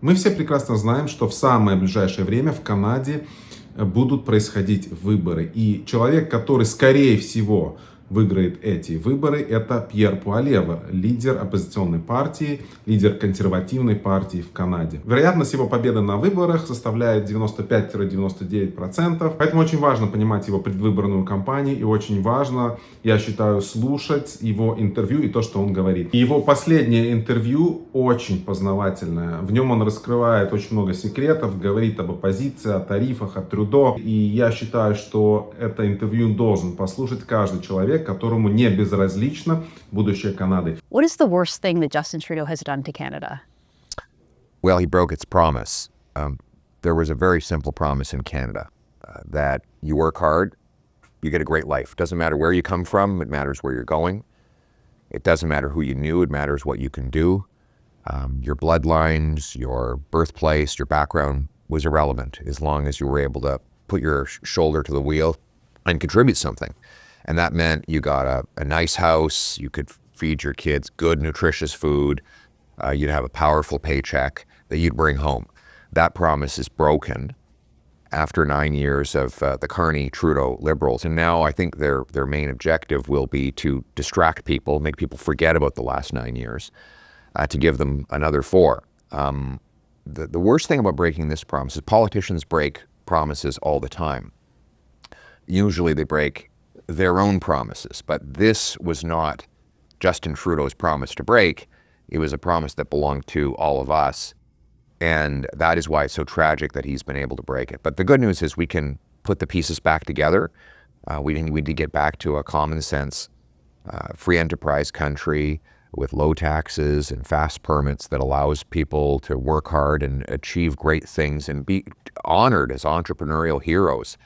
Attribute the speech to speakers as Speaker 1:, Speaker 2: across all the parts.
Speaker 1: Мы все прекрасно знаем, что в самое ближайшее время в Канаде будут происходить выборы. И человек, который, скорее всего, выиграет эти выборы, это Пьера Полиева, лидер оппозиционной партии, лидер Консервативной партии в Канаде. Вероятность его победы на выборах составляет 95-99%. Поэтому очень важно понимать его предвыборную кампанию и очень важно, я считаю, слушать его интервью и то, что он говорит. И его последнее интервью очень познавательное. В нем он раскрывает очень много секретов, говорит об оппозиции, о тарифах, о Трюдо. И я считаю, что это интервью должен послушать каждый человек, которому не безразлично будущее Канады.
Speaker 2: What is the worst thing that Justin Trudeau has done to Canada?
Speaker 3: Well, he broke its promise. There was a very simple promise in Canada that you work hard, you get a great life. Doesn't matter where you come from, it matters where you're going. It doesn't matter who you knew, it matters what you can do. Your bloodlines, your birthplace, your background was irrelevant as long as you were able to put your shoulder to the wheel and contribute something. And that meant you got a nice house, you could feed your kids good, nutritious food, you'd have a powerful paycheck that you'd bring home. That promise is broken after 9 years of the Carney-Trudeau Liberals. And now I think their main objective will be to distract people, make people forget about the last 9 years, to give them another 4. The worst thing about breaking this promise is politicians break promises all the time. Usually they break their own promises, but this was not Justin Trudeau's promise to break. It was a promise that belonged to all of us, and that is why it's so tragic that he's been able to break it. But the good news is we can put the pieces back together. We need to get back to a common sense, free enterprise country with low taxes and fast permits that allows people to work hard and achieve great things and be honored as entrepreneurial heroes.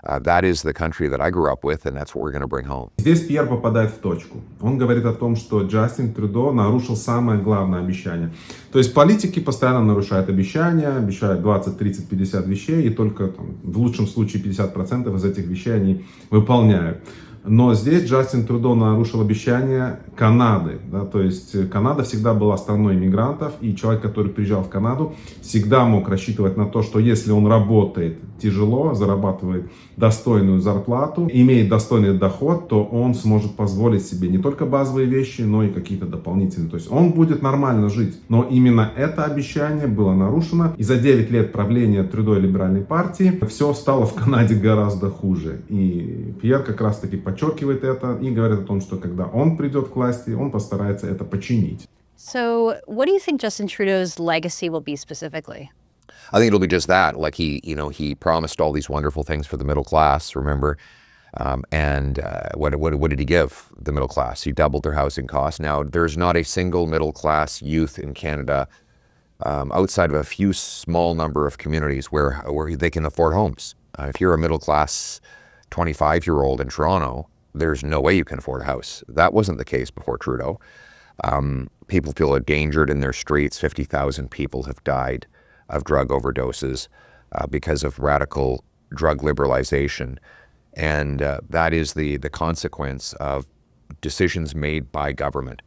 Speaker 3: That is the country that I grew up with, and that's what we're going to bring home.
Speaker 1: Здесь Пьер попадает в точку. Он говорит о том, что Джастин Трюдо нарушил самое главное обещание. То есть политики постоянно нарушают обещания, обещают 20, 30, 50 вещей, и только в лучшем случае 50% из этих вещей они выполняют. Но здесь Джастин Трюдо нарушил обещание Канады. Да, то есть Канада всегда была страной иммигрантов, и человек, который приезжал в Канаду, всегда мог рассчитывать на то, что если он работает тяжело, зарабатывает достойную зарплату, имеет достойный доход, то он сможет позволить себе не только базовые вещи, но и какие-то дополнительные. То есть он будет нормально жить. Но именно это обещание было нарушено. И за 9 лет правления Трюдо и либеральной партии все стало в Канаде гораздо хуже. И Пьер как раз таки подчеркивает это и говорит о том, что когда он придет к власти, он постарается это починить.
Speaker 2: So what do you think Justin Trudeau's legacy will be specifically?
Speaker 3: I think it'll be just that. Like he promised all these wonderful things for the middle class, remember? And what did he give the middle class? He doubled their housing costs. Now, there's not a single middle class youth in Canada outside of a few small number of communities where they can afford homes. If you're a middle class 25-year-old in Toronto, there's no way you can afford a house. That wasn't the case before Trudeau. People feel endangered in their streets. 50,000 people have died of drug overdoses because of radical drug liberalization. And that is the consequence of decisions made by government.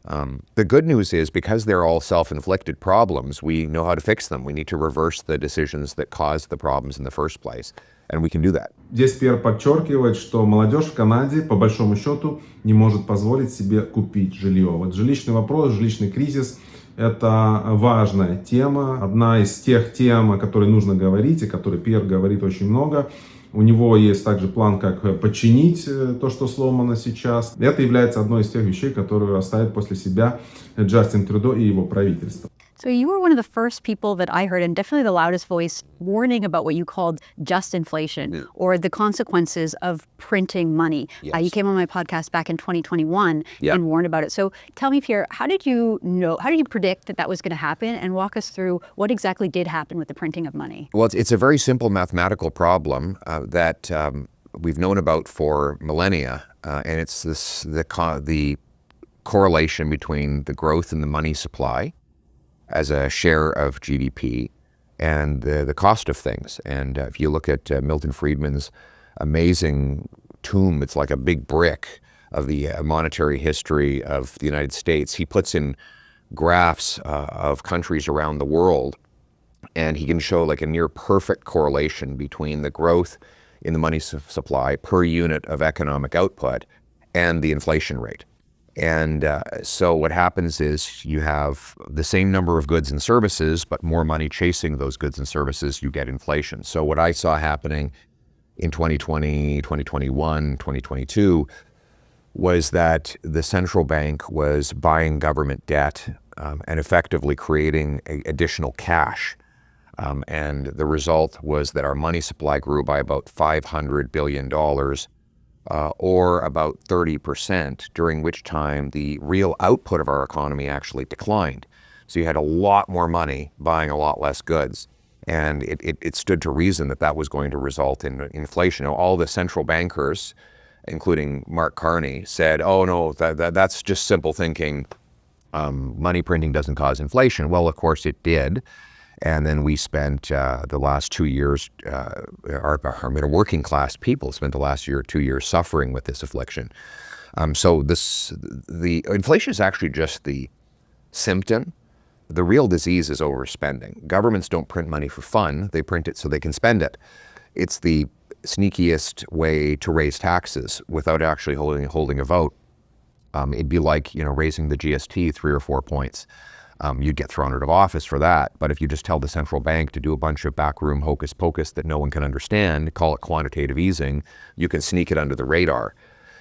Speaker 3: The good news is, because they're all self-inflicted problems, we know how to fix them. We need to reverse the decisions that caused the problems in the first place. And we can do that.
Speaker 1: Здесь Пьер подчеркивает, что молодежь в Канаде, по большому счету, не может позволить себе купить жилье. Вот жилищный вопрос, жилищный кризис – это важная тема. Одна из тех тем, о которой нужно говорить, и о которой Пьер говорит очень много. У него есть также план, как починить то, что сломано сейчас. Это является одной из тех вещей, которую оставит после себя Джастин Трюдо и его правительство.
Speaker 2: So you were one of the first people that I heard, and definitely the loudest voice, warning about what you called just inflation or the consequences of printing money.
Speaker 3: Yes.
Speaker 2: You came on my podcast back in 2021 and warned about it. So tell me, Pierre, how did you predict that was going to happen, and walk us through what exactly did happen with the printing of money?
Speaker 3: Well, it's a very simple mathematical problem that we've known about for millennia, and it's the correlation between the growth in the money supply as a share of GDP and the cost of things. And if you look at Milton Friedman's amazing tomb, it's like a big brick of the monetary history of the United States. He puts in graphs of countries around the world, and he can show like a near perfect correlation between the growth in the money supply per unit of economic output and the inflation rate. And so what happens is you have the same number of goods and services, but more money chasing those goods and services, you get inflation. So what I saw happening in 2020, 2021, 2022 was that the central bank was buying government debt and effectively creating additional cash. And the result was that our money supply grew by about $500 billion, or about 30%, during which time the real output of our economy actually declined. So you had a lot more money buying a lot less goods. And it stood to reason that that was going to result in inflation. All the central bankers, including Mark Carney, said, oh no, that's just simple thinking. Money printing doesn't cause inflation. Well, of course it did. And then we spent the last 2 years, our working class people spent the last 2 years suffering with this affliction. So the inflation is actually just the symptom. The real disease is overspending. Governments don't print money for fun. They print it so they can spend it. It's the sneakiest way to raise taxes without actually holding a vote. It'd be like, raising the GST 3 or 4 points. You'd get thrown out of office for that. But if you just tell the central bank to do a bunch of backroom hocus pocus that no one can understand, call it quantitative easing, you can sneak it under the radar.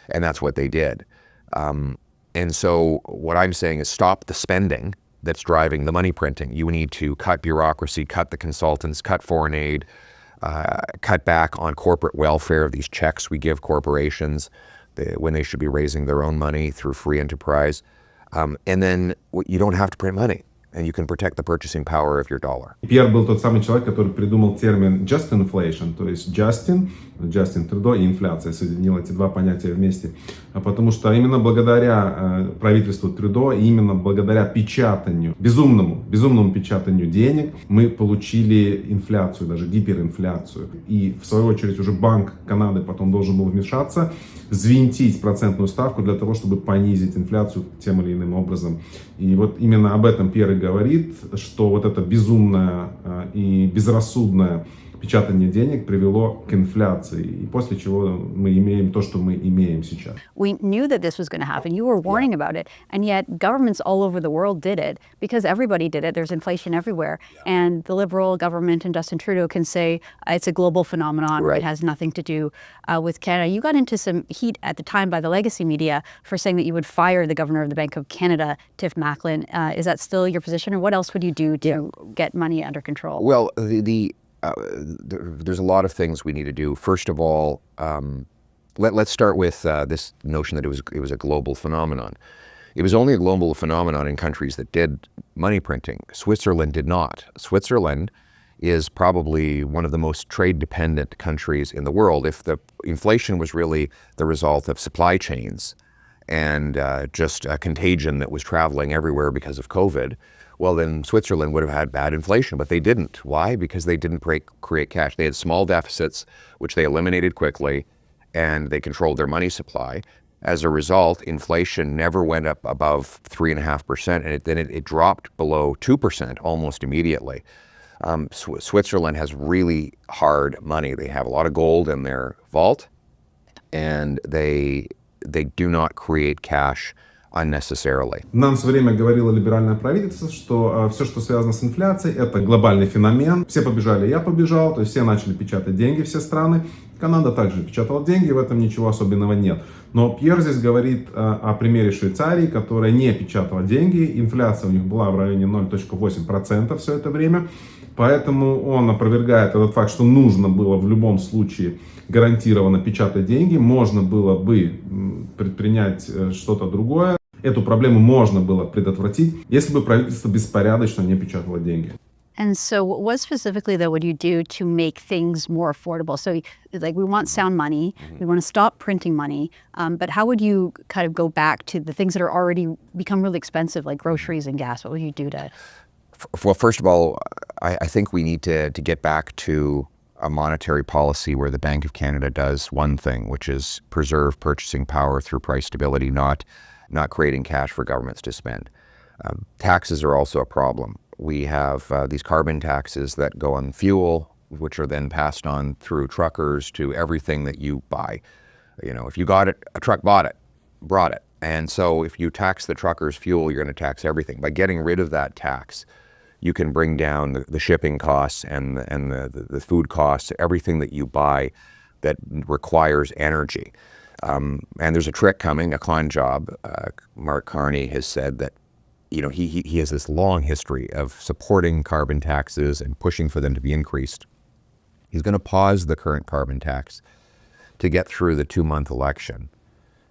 Speaker 3: And that's what they did. And so what I'm saying is stop the spending that's driving the money printing. You need to cut bureaucracy, cut the consultants, cut foreign aid, cut back on corporate welfare, these checks we give corporations when they should be raising their own money through free enterprise. And then you don't have to print money, and you can protect the purchasing power of your dollar.
Speaker 1: Пьер был тот самый человек, который придумал термин just inflation, то есть Джастин Трюдо и инфляция, соединил эти два понятия вместе. Потому что именно благодаря правительству Трюдо и именно благодаря печатанию, безумному печатанию денег, мы получили инфляцию, даже гиперинфляцию. И в свою очередь уже Банк Канады потом должен был вмешаться, взвинтить процентную ставку для того, чтобы понизить инфляцию тем или иным образом. И вот именно об этом Пьер и говорит, что вот это безумное и безрассудное печатание денег привело к инфляции, и после чего мы имеем то, что мы имеем сейчас.
Speaker 2: We knew that this was going to happen. You were warning about it, and yet governments all over the world did it because everybody did it. There's inflation everywhere, and the Liberal government and Justin Trudeau can say it's a global phenomenon.
Speaker 3: Right.
Speaker 2: It has nothing to do with Canada. You got into some heat at the time by the legacy media for saying that you would fire the governor of the Bank of Canada, Tiff Macklin. Is that still your position, or what else would you do to get money under control?
Speaker 3: Well, there's a lot of things we need to do. First of all, let's start with this notion that it was a global phenomenon. It was only a global phenomenon in countries that did money printing. Switzerland did not. Switzerland is probably one of the most trade-dependent countries in the world. If the inflation was really the result of supply chains and just a contagion that was traveling everywhere because of COVID, well, then Switzerland would have had bad inflation, but they didn't. Why? Because they didn't create cash. They had small deficits, which they eliminated quickly, and they controlled their money supply. As a result, inflation never went up above 3.5%, and then it dropped below 2% almost immediately. Switzerland has really hard money. They have a lot of gold in their vault, and they do not create cash unnecessarily.
Speaker 1: Нам в свое время говорило либеральное правительство, что все, что связано с инфляцией, это глобальный феномен. Все побежали, я побежал, то есть все начали печатать деньги, все страны. Канада также печатала деньги, в этом ничего особенного нет. Но Пьер здесь говорит о примере Швейцарии, которая не печатала деньги. Инфляция у них была в районе 0,8% все это время. Поэтому он опровергает этот факт, что нужно было в любом случае гарантированно печатать деньги. Можно было бы предпринять что-то другое. Эту проблему можно было предотвратить, если бы правительство беспорядочно не печатало деньги.
Speaker 2: And so what specifically, though, would you do to make things more affordable? So, like, we want sound money. We want to stop printing money. But how would you kind of go back to the things that are already become really expensive, like groceries and gas? What would you do to...
Speaker 3: Well, first of all, I think we need to get back to a monetary policy where the Bank of Canada does one thing, which is preserve purchasing power through price stability, not creating cash for governments to spend. Taxes are also a problem. We have these carbon taxes that go on fuel, which are then passed on through truckers to everything that you buy. You know, if you got it, a truck brought it. And so if you tax the trucker's fuel, you're going to tax everything. By getting rid of that tax, you can bring down the shipping costs and the food costs, everything that you buy that requires energy. And there's a trick coming, a con job. Mark Carney has said that, you know, he has this long history of supporting carbon taxes and pushing for them to be increased. He's going to pause the current carbon tax to get through the 2-month election.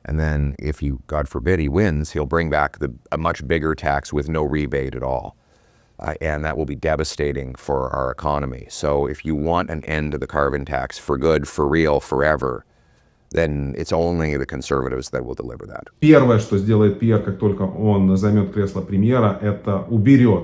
Speaker 3: And then if God forbid, he wins, he'll bring back a much bigger tax with no rebate at all. And that will be devastating for our economy. So if you want an end to the carbon tax for good, for real, forever, then it's only the conservatives that will deliver that.
Speaker 1: Первое, что сделает Пьер, как только он займет кресло премьера, это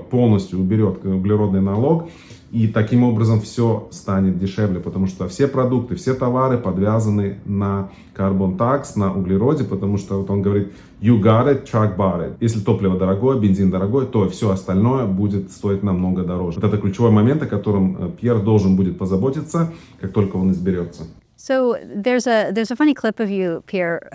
Speaker 1: полностью уберет углеродный налог, и таким образом все станет дешевле, потому что все продукты, все товары подвязаны на carbon tax, на углероде, потому что вот он говорит, you got it, truck bought it. Если топливо дорогое, бензин дорогой, то все остальное будет стоить намного дороже. Вот это ключевой момент, о котором Пьер должен будет позаботиться, как только он изберется.
Speaker 2: So there's a funny clip of you, Pierre,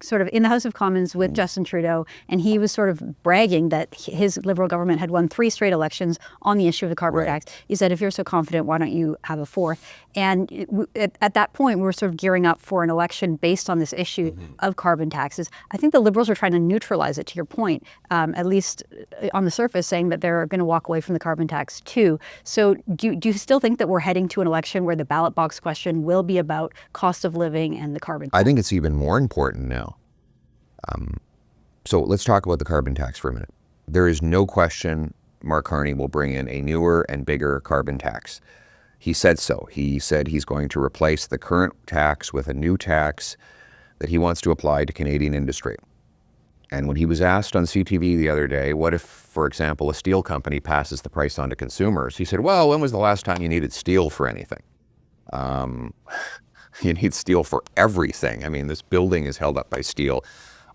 Speaker 2: sort of in the House of Commons with Justin Trudeau, and he was sort of bragging that his Liberal government had won 3 straight elections on the issue of the carbon tax. He said, if you're so confident, why don't you have a 4th? And at that point, we were sort of gearing up for an election based on this issue of carbon taxes. I think the Liberals are trying to neutralize it, to your point, at least on the surface, saying that they're going to walk away from the carbon tax too. So do you still think that we're heading to an election where the ballot box question will be about cost of living and the carbon tax?
Speaker 3: I think it's even more important now. So let's talk about the carbon tax for a minute. There is no question Mark Carney will bring in a newer and bigger carbon tax. He said so. He said he's going to replace the current tax with a new tax that he wants to apply to Canadian industry. And when he was asked on CTV the other day, what if, for example, a steel company passes the price on to consumers? He said, well, when was the last time you needed steel for anything? You need steel for everything. I mean, this building is held up by steel.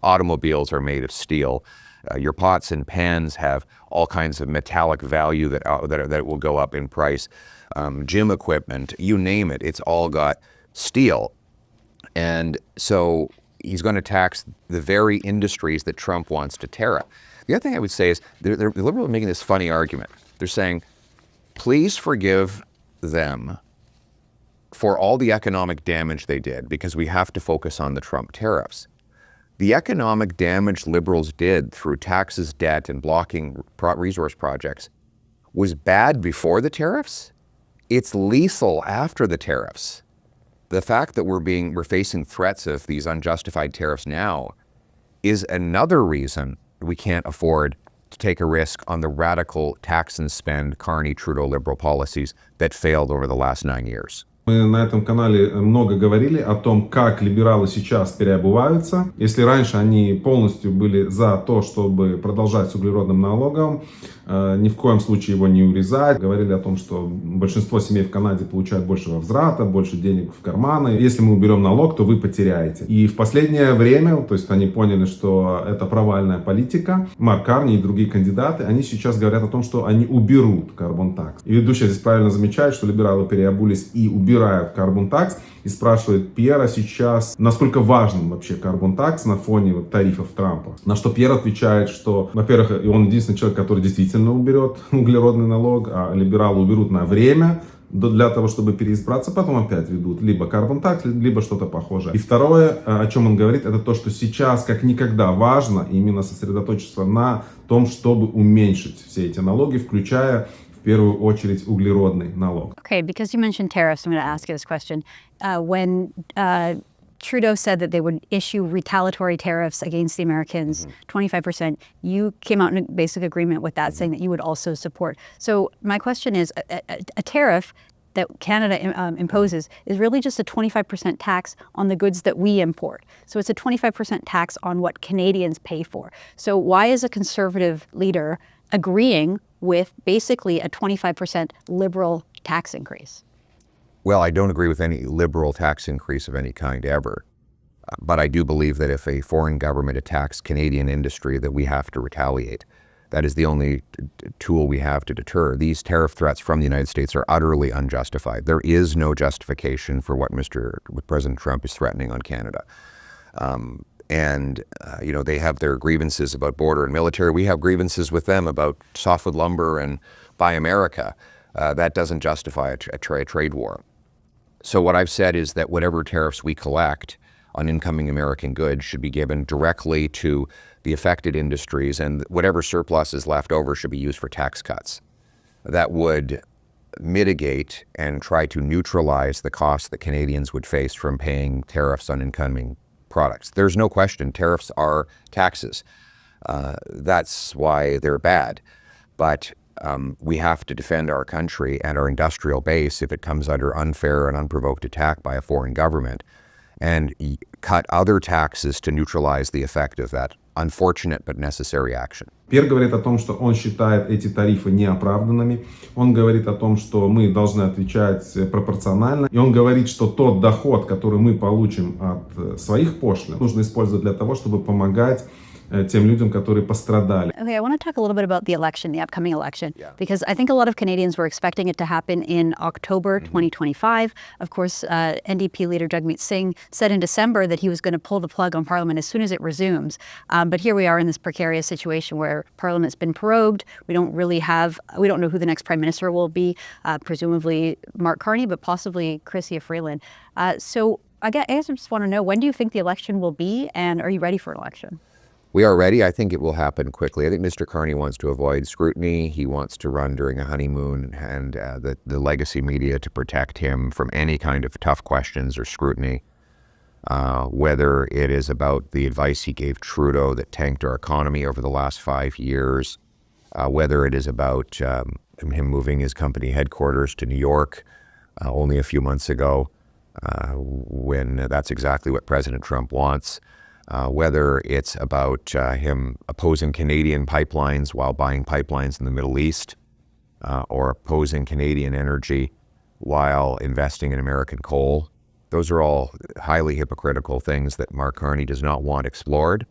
Speaker 3: Automobiles are made of steel. Your pots and pans have all kinds of metallic value that will go up in price. Gym equipment, you name it, it's all got steel. And so he's going to tax the very industries that Trump wants to tariff. The other thing I would say is the Liberals are making this funny argument. They're saying, please forgive them for all the economic damage they did, because we have to focus on the Trump tariffs. The economic damage Liberals did through taxes, debt, and blocking resource projects was bad before the tariffs. It's lethal after the tariffs. The fact that we're facing threats of these unjustified tariffs now is another reason we can't afford to take a risk on the radical tax and spend Carney-Trudeau Liberal policies that failed over the last 9 years.
Speaker 1: Мы на этом канале много говорили о том, как либералы сейчас переобуваются. Если раньше они полностью были за то, чтобы продолжать с углеродным налогом, ни в коем случае его не урезать. Говорили о том, что большинство семей в Канаде получают больше возврата, больше денег в карманы. Если мы уберем налог, то вы потеряете. И в последнее время, то есть они поняли, что это провальная политика. Марк Карни и другие кандидаты, они сейчас говорят о том, что они уберут carbon tax. И ведущая здесь правильно замечает, что либералы переобулись и убирают carbon tax. И спрашивает Пьера сейчас, насколько важен вообще carbon tax на фоне вот тарифов Трампа. На что Пьер отвечает, что, во-первых, он единственный человек, который действительно уберет углеродный налог, а либералы уберут на время, для того, чтобы переизбраться, потом опять ведут либо carbon tax, либо что-то похожее. И второе, о чем он говорит, это то, что сейчас как никогда важно именно сосредоточиться на том, чтобы уменьшить все эти налоги, включая в первую очередь углеродный налог.
Speaker 2: Okay, because you mentioned tariffs, I'm going to ask you this question. When Trudeau said that they would issue retaliatory tariffs against the Americans, 25%, you came out in a basic agreement with that, saying that you would also support. So my question is, a tariff that Canada imposes is really just a 25% tax on the goods that we import. So it's a 25% tax on what Canadians pay for. So why is a Conservative leader agreeing with basically a 25% Liberal tax increase?
Speaker 3: Well, I don't agree with any Liberal tax increase of any kind ever. But I do believe that if a foreign government attacks Canadian industry, that we have to retaliate. That is the only tool we have to deter. These tariff threats from the United States are utterly unjustified. There is no justification for what President Trump is threatening on Canada. They have their grievances about border and military. We have grievances with them about softwood lumber and Buy America. That doesn't justify a trade war. So what I've said is that whatever tariffs we collect on incoming American goods should be given directly to the affected industries, and whatever surplus is left over should be used for tax cuts. That would mitigate and try to neutralize the cost that Canadians would face from paying tariffs on incoming products. There's no question tariffs are taxes. That's why they're bad. But we have to defend our country and our industrial base if it comes under unfair and unprovoked attack by a foreign government, and cut other taxes to neutralize the effect of that unfortunate but necessary action.
Speaker 1: Пьер говорит о том, что он считает эти тарифы неоправданными. Он говорит о том, что мы должны отвечать пропорционально. И он говорит, что тот доход, который мы получим от своих пошлин, нужно использовать для того, чтобы помогать тем людям, которые пострадали.
Speaker 2: Okay, I want to talk a little bit about the election, the upcoming election, because I think a lot of Canadians were expecting it to happen in October 2025. Of course, NDP leader Jagmeet Singh said in December that he was going to pull the plug on Parliament as soon as it resumes. But here we are in this precarious situation where Parliament's been prorogued. We don't know who the next Prime Minister will be, presumably Mark Carney, but possibly Chrystia Freeland. So I guess I just want to know, when do you think the election will be, and are you ready for an election?
Speaker 3: We are ready. I think it will happen quickly. I think Mr. Carney wants to avoid scrutiny. He wants to run during a honeymoon, and the legacy media to protect him from any kind of tough questions or scrutiny, whether it is about the advice he gave Trudeau that tanked our economy over the last 5 years, whether it is about him moving his company headquarters to New York only a few months ago, when that's exactly what President Trump wants. Whether it's about him opposing Canadian pipelines while buying pipelines in the Middle East, or opposing Canadian energy while investing in American coal. Those are all highly hypocritical things that Mark Carney does not want explored.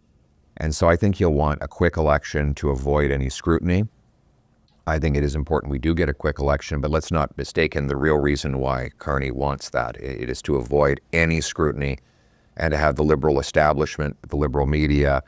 Speaker 3: And so I think he'll want a quick election to avoid any scrutiny. I think it is important we do get a quick election, but let's not mistake the real reason why Carney wants that. It is to avoid any scrutiny, and to have the Liberal establishment, the Liberal media,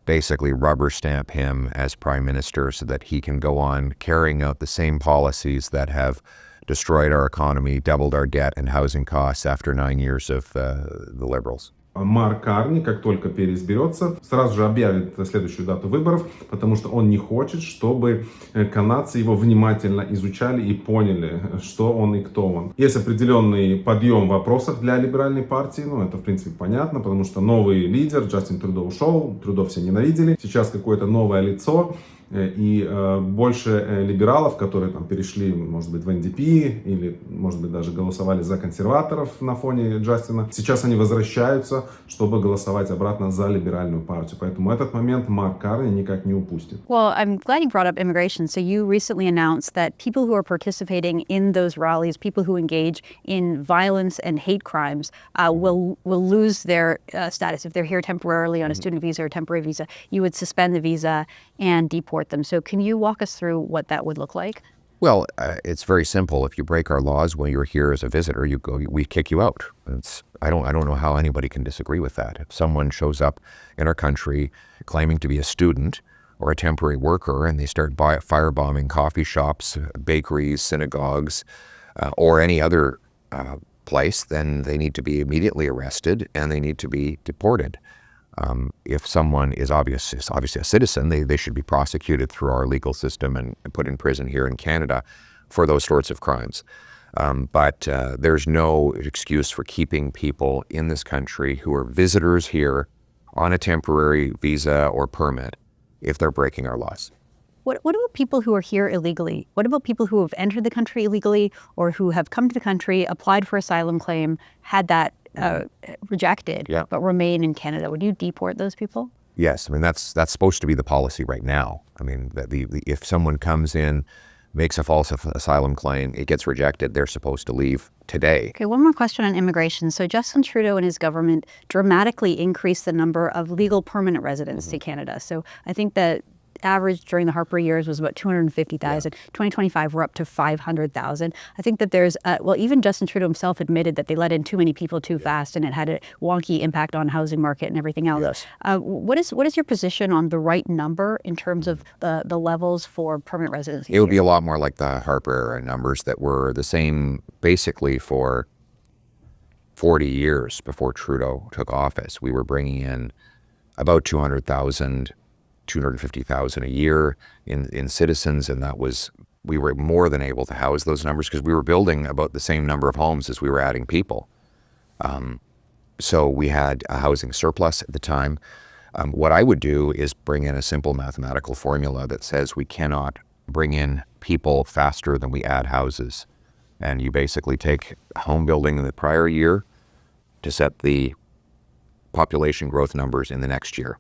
Speaker 3: basically rubber stamp him as Prime Minister so that he can go on carrying out the same policies that have destroyed our economy, doubled our debt and housing costs after 9 years of the Liberals.
Speaker 1: Марк Карни, как только переизберется, сразу же объявит следующую дату выборов, потому что он не хочет, чтобы канадцы его внимательно изучали и поняли, что он и кто он. Есть определенный подъем в вопросах для либеральной партии, это в принципе понятно, потому что новый лидер, Джастин Трюдо, ушел, Трюдо все ненавидели, сейчас какое-то новое лицо, и больше либералов, которые там перешли, может быть, в НДП или, может быть, даже голосовали за консерваторов на фоне Джастина. Сейчас они возвращаются, чтобы голосовать обратно за либеральную партию. Поэтому этот момент Марк Карни никак не упустит.
Speaker 2: Well, I'm glad you brought up immigration. So you recently announced that people who are participating in those rallies, people who engage in violence and hate crimes, will lose their status. If they're here temporarily on a student visa or temporary visa, you would suspend the visa and deport them. So can you walk us through what that would look like?
Speaker 3: Well, it's very simple. If you break our laws when you're here as a visitor, we kick you out. I don't know how anybody can disagree with that. If someone shows up in our country claiming to be a student or a temporary worker and they start firebombing coffee shops, bakeries, synagogues, or any other place, then they need to be immediately arrested and they need to be deported. If someone is obviously a citizen, they should be prosecuted through our legal system and put in prison here in Canada for those sorts of crimes. But there's no excuse for keeping people in this country who are visitors here on a temporary visa or permit if they're breaking our laws.
Speaker 2: What about people who are here illegally? What about people who have entered the country illegally or who have come to the country, applied for asylum claim, had that rejected, but remain in Canada? Would you deport those people?
Speaker 3: Yes, I mean that's supposed to be the policy right now. I mean, if someone comes in, makes a false asylum claim, it gets rejected, they're supposed to leave today.
Speaker 2: Okay, one more question on immigration. So Justin Trudeau and his government dramatically increased the number of legal permanent residents to Canada. So I think that average during the Harper years was about 250,000. 2025, we're up to 500,000. I think that there's, well, even Justin Trudeau himself admitted that they let in too many people too fast, and it had a wonky impact on housing market and everything else.
Speaker 3: Yes.
Speaker 2: What is your position on the right number in terms of the levels for permanent residency?
Speaker 3: It would be a lot more like the Harper era numbers that were the same basically for 40 years before Trudeau took office. We were bringing in about 200,000, 250,000 a year in citizens, and we were more than able to house those numbers because we were building about the same number of homes as we were adding people. So we had a housing surplus at the time. What I would do is bring in a simple mathematical formula that says we cannot bring in people faster than we add houses. And you basically take home building in the prior year to set the population growth numbers in the next year.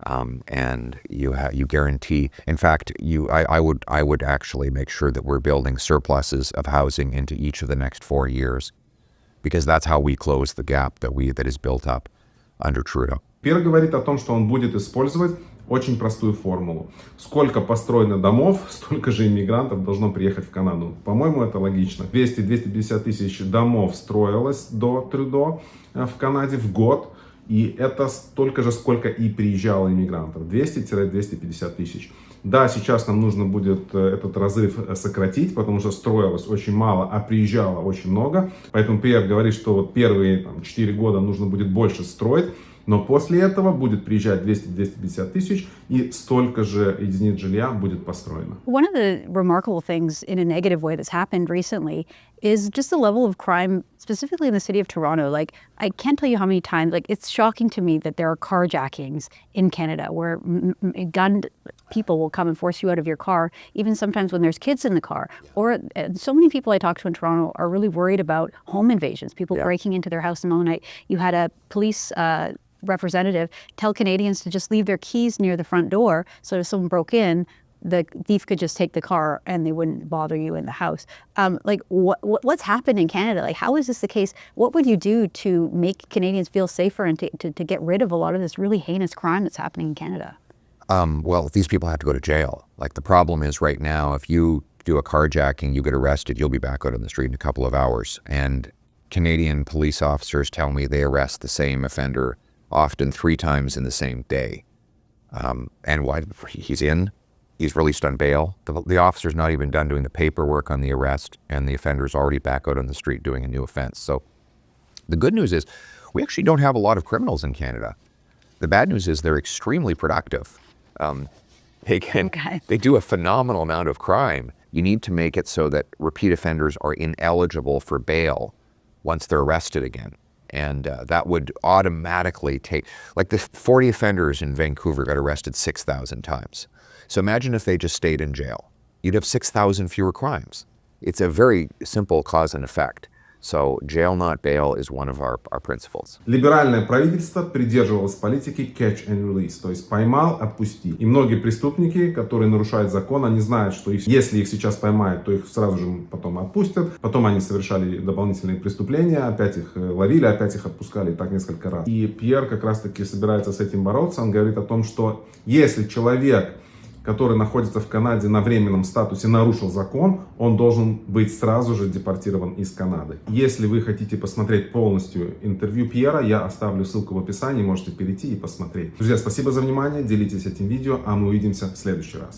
Speaker 3: And you guarantee, in fact, I would actually make sure that we're building surpluses of housing into each of the next 4 years, because that's how we close the gap that is built up under Trudeau.
Speaker 1: Пьер говорит о том, что он будет использовать очень простую формулу. Сколько построено домов, столько же иммигрантов должно приехать в Канаду. По-моему, это логично. 200-250 тысяч домов строилось до Трюдо в Канаде в год. И это столько же, сколько и приезжало иммигрантов. 200-250 тысяч. Да, сейчас нам нужно будет этот разрыв сократить, потому что строилось очень мало, а приезжало очень много. Поэтому Пьер говорит, что вот первые 4 года нужно будет больше строить. Но после этого будет приезжать 200-250 тысяч, и столько же единиц жилья будет построено.
Speaker 2: One of the remarkable things in a negative way that's happened recently is just the level of crime, specifically in the city of Toronto. Like, I can't tell you how many times, like, it's shocking to me that there are carjackings in Canada where gunned people will come and force you out of your car, even sometimes when there's kids in the car. Or so many people I talk to in Toronto are really worried about home invasions, people breaking into their house in the middle of the night. You had a police representative tell Canadians to just leave their keys near the front door, so if someone broke in, the thief could just take the car and they wouldn't bother you in the house. Like, what's happened in Canada? Like, how is this the case? What would you do to make Canadians feel safer and to get rid of a lot of this really heinous crime that's happening in Canada?
Speaker 3: Well, these people have to go to jail. Like, the problem is right now, if you do a carjacking, you get arrested, you'll be back out on the street in a couple of hours. And Canadian police officers tell me they arrest the same offender often 3 times in the same day. And why? He's released on bail. The officer's not even done doing the paperwork on the arrest, and the offender's already back out on the street doing a new offense. So the good news is we actually don't have a lot of criminals in Canada. The bad news is they're extremely productive. They do a phenomenal amount of crime. You need to make it so that repeat offenders are ineligible for bail once they're arrested again. And that would automatically take, like the 40 offenders in Vancouver got arrested 6,000 times. So imagine if they just stayed in jail. You'd have 6,000 fewer crimes. It's a very simple cause and effect. So jail, not bail, is one of our principles.
Speaker 1: Либеральное правительство придерживалось политики catch and release, то есть поймал, отпусти. И многие преступники, которые нарушают закон, они знают, что если их сейчас поймают, то их сразу же потом отпустят. Потом они совершали дополнительные преступления, опять их ловили, опять их отпускали, и так несколько раз. И Пьер как раз-таки собирается с этим бороться. Он говорит о том, что если человек, который находится в Канаде на временном статусе, нарушил закон, он должен быть сразу же депортирован из Канады. Если вы хотите посмотреть полностью интервью Пьера, я оставлю ссылку в описании, можете перейти и посмотреть. Друзья, спасибо за внимание, делитесь этим видео, а мы увидимся в следующий раз.